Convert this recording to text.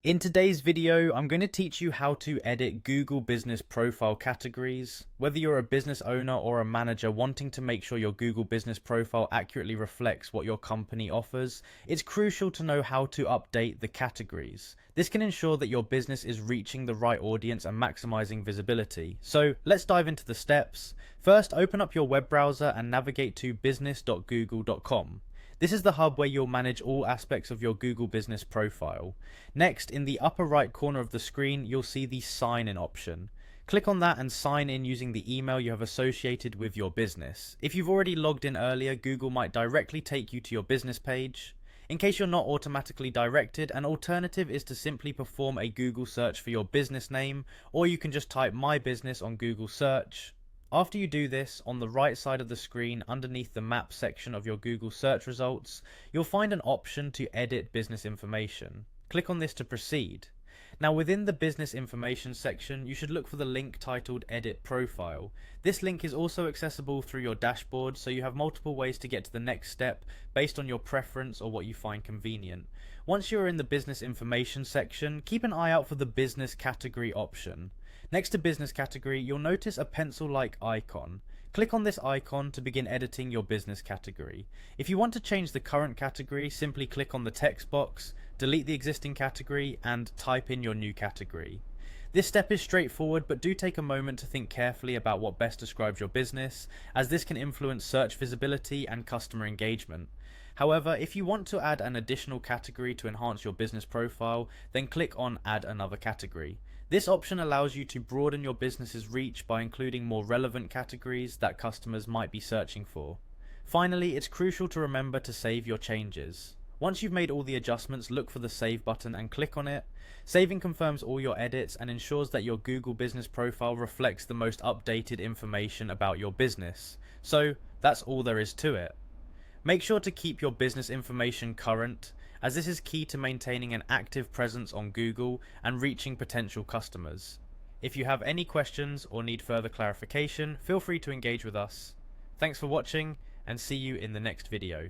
In today's video, I'm going to teach you how to edit Google Business Profile categories. Whether you're a business owner or a manager wanting to make sure your Google Business Profile accurately reflects what your company offers, it's crucial to know how to update the categories. This can ensure that your business is reaching the right audience and maximizing visibility. So let's dive into the steps. First, open up your web browser and navigate to business.google.com. This is the hub where you'll manage all aspects of your Google Business Profile. Next, in the upper right corner of the screen, you'll see the sign in option. Click on that and sign in using the email you have associated with your business. If you've already logged in earlier, Google might directly take you to your business page. In case you're not automatically directed, an alternative is to simply perform a Google search for your business name, or you can just type My Business on Google search. After you do this, on the right side of the screen underneath the map section of your Google search results, you'll find an option to edit business information. Click on this to proceed. Now within the business information section, you should look for the link titled Edit Profile. This link is also accessible through your dashboard, so you have multiple ways to get to the next step based on your preference or what you find convenient. Once you're in the business information section, keep an eye out for the business category option. Next to business category, you'll notice a pencil-like icon. Click on this icon to begin editing your business category. If you want to change the current category, simply click on the text box, delete the existing category, and type in your new category. This step is straightforward, but do take a moment to think carefully about what best describes your business, as this can influence search visibility and customer engagement. However, if you want to add an additional category to enhance your business profile, then click on Add Another Category. This option allows you to broaden your business's reach by including more relevant categories that customers might be searching for. Finally, it's crucial to remember to save your changes. Once you've made all the adjustments, look for the Save button and click on it. Saving confirms all your edits and ensures that your Google Business Profile reflects the most updated information about your business. So, that's all there is to it. Make sure to keep your business information current, as this is key to maintaining an active presence on Google and reaching potential customers. If you have any questions or need further clarification, feel free to engage with us. Thanks for watching, and see you in the next video.